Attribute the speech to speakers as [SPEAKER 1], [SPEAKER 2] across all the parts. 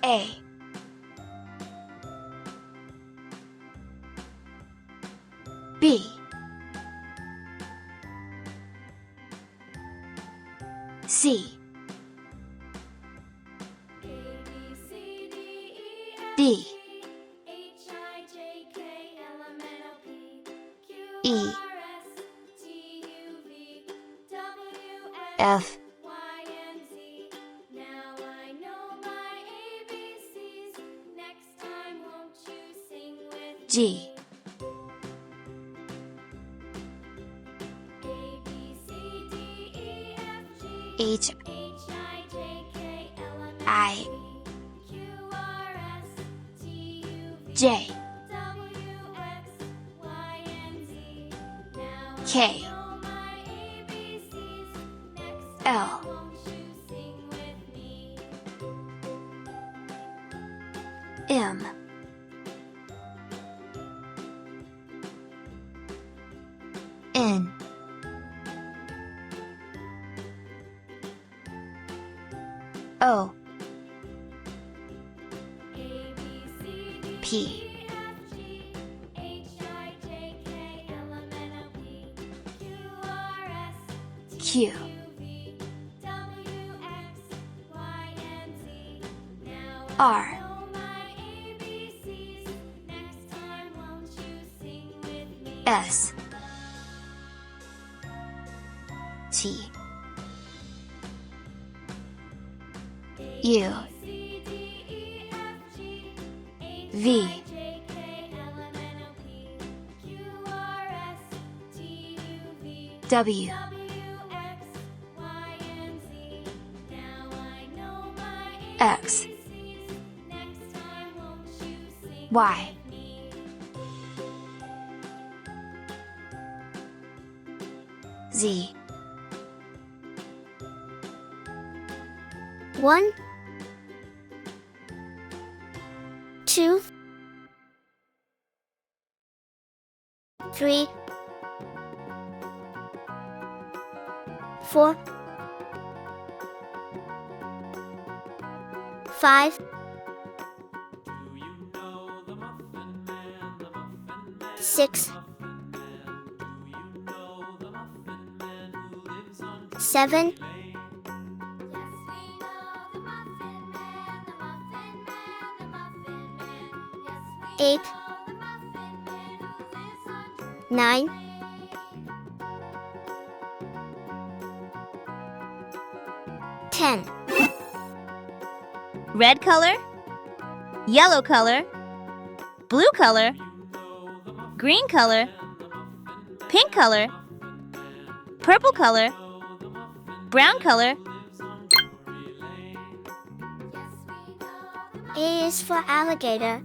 [SPEAKER 1] A, B, C, D, E, F, G, H, I, J, K, L, M, N, O, P, Q, R, S, T, U, V, W, X, Y, Z.
[SPEAKER 2] 1, 2, 3, 4, 5, 6, 7, 8, 9, 10.
[SPEAKER 3] Red color, yellow color, blue color, green color, pink color, purple color, brown color.
[SPEAKER 2] A is for alligator.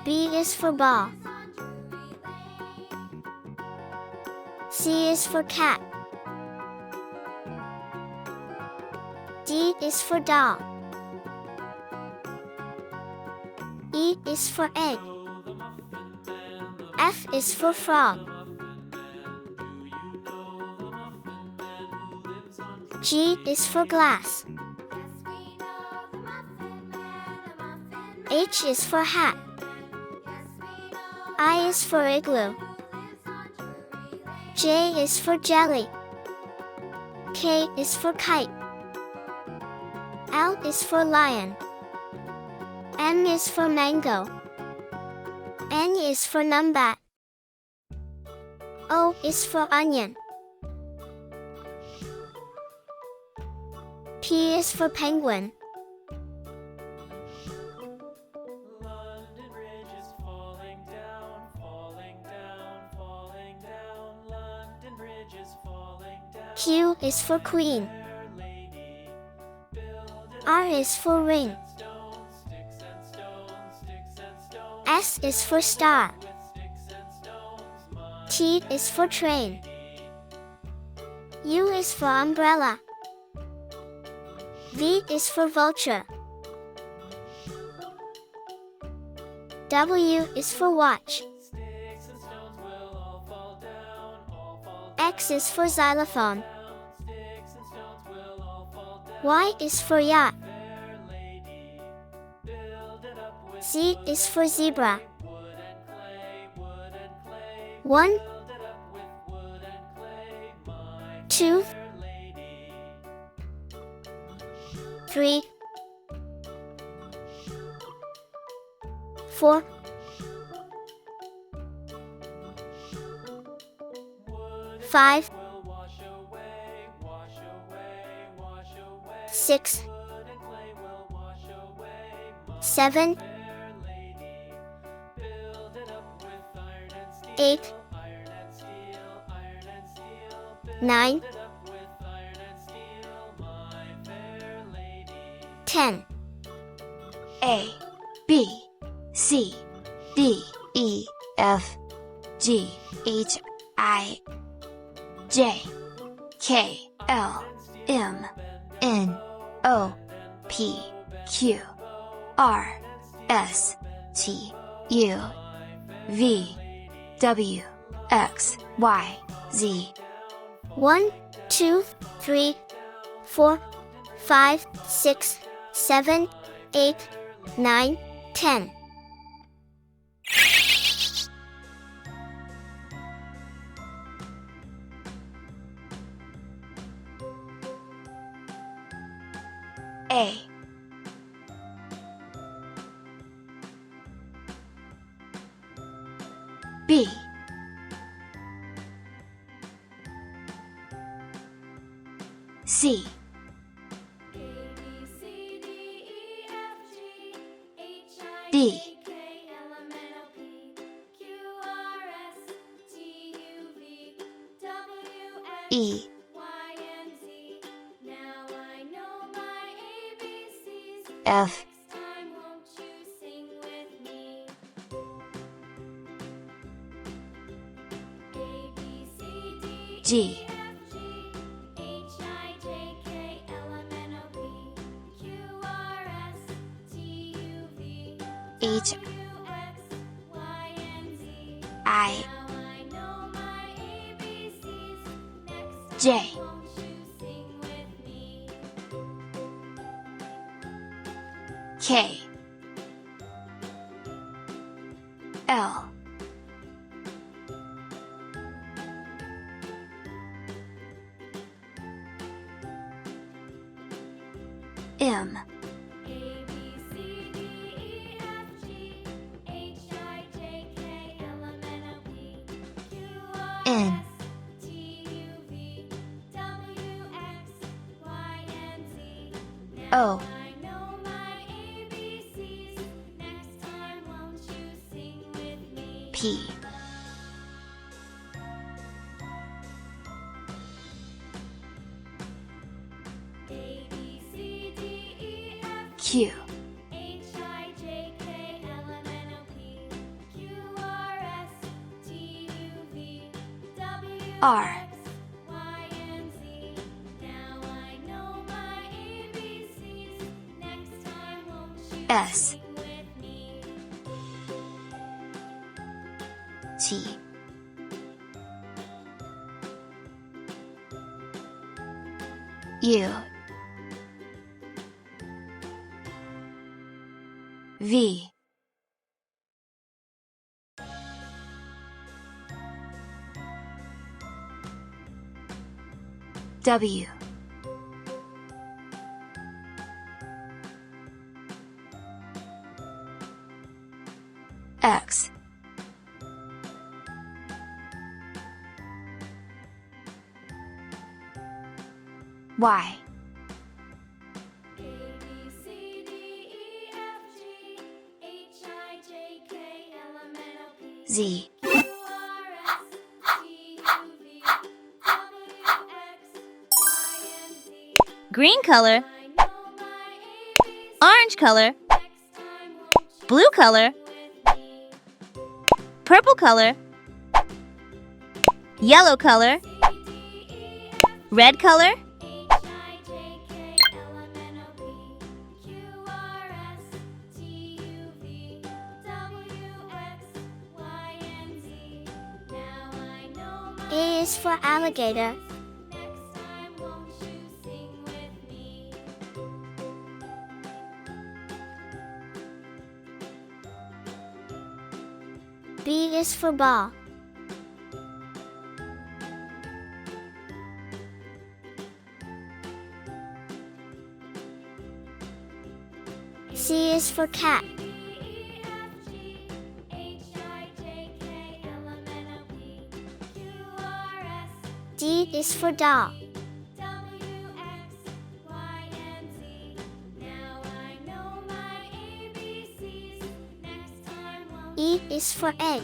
[SPEAKER 2] B is for ball. C is for cat. D is for doll. E is for egg. F is for frog. G is for glass. H is for hat. I is for igloo. J is for jelly. K is for kite. L is for lion. M is for mango. N is for numbat. O is for onion. P is for penguin. Q is for queen. R is for ring. S is for star. T is for train. U is for umbrella. V is for vulture. W is for watch. X is for xylophone. Y is for yacht. Z is for zebra. 1, 2, 3, 4, 5, 6, 7, 8, 9, 10.
[SPEAKER 1] A, B, C, D, E, F, G, H, I, J, K, L, M, N, O, P, Q, R, S, T, U, V, W, X, Y, Z.
[SPEAKER 2] 1, 2, 3, 4, 5, 6, 7, 8, 9, 10.
[SPEAKER 1] A, B, C, D, E, F, G, H, I, J, K, L, M, N, O, P, Q, R, S, T, U, V, W, X, Y, Z,
[SPEAKER 3] Green color, orange color, blue color, purple color, yellow color, red color,
[SPEAKER 2] A is for alligator. B is for ball. C is for cat. D is for doll. E is for egg.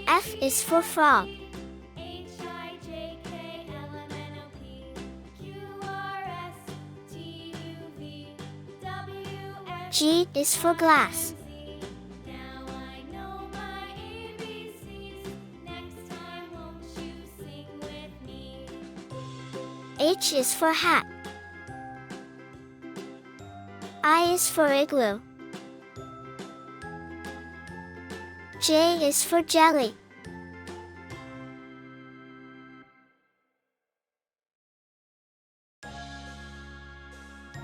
[SPEAKER 2] F is for frog. G is for glass. H is for hat. I is for igloo. J is for jelly.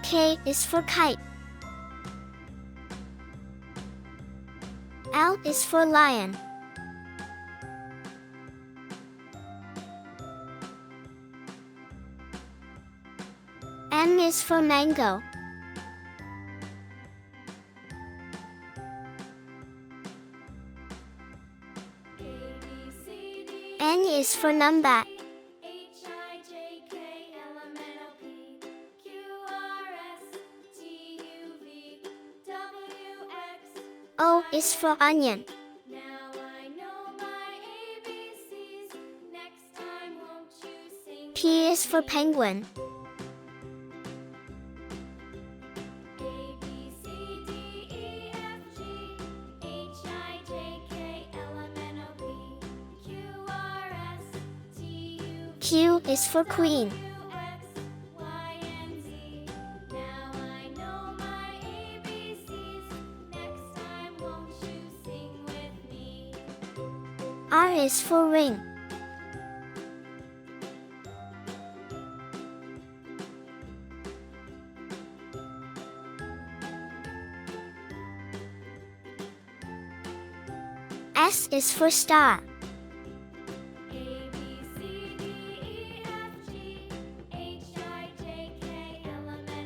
[SPEAKER 2] K is for kite. L is for lion. M is for mango. N is for numbat. O is for onion. P is for penguin. Q is for queen. R is for ring. S is for star.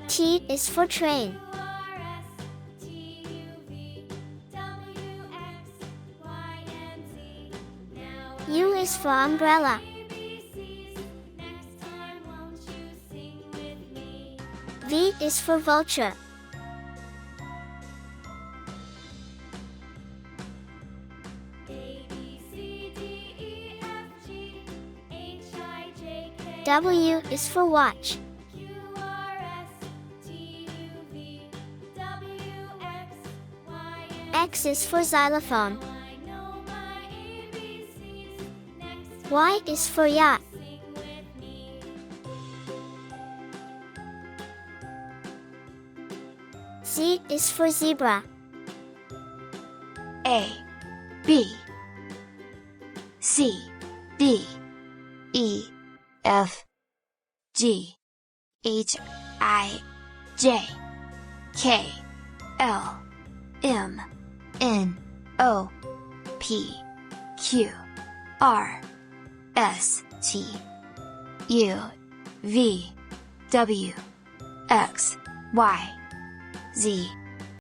[SPEAKER 2] T is for train. U is for umbrella. V is for vulture. W is for watch. X is for xylophone. Y is for yacht. Z is for zebra.
[SPEAKER 1] A, B, C, D, E, F, G, H, I, J, K, L, M, N, O, P, Q, R, S, T, U, V, W, X, Y, Z.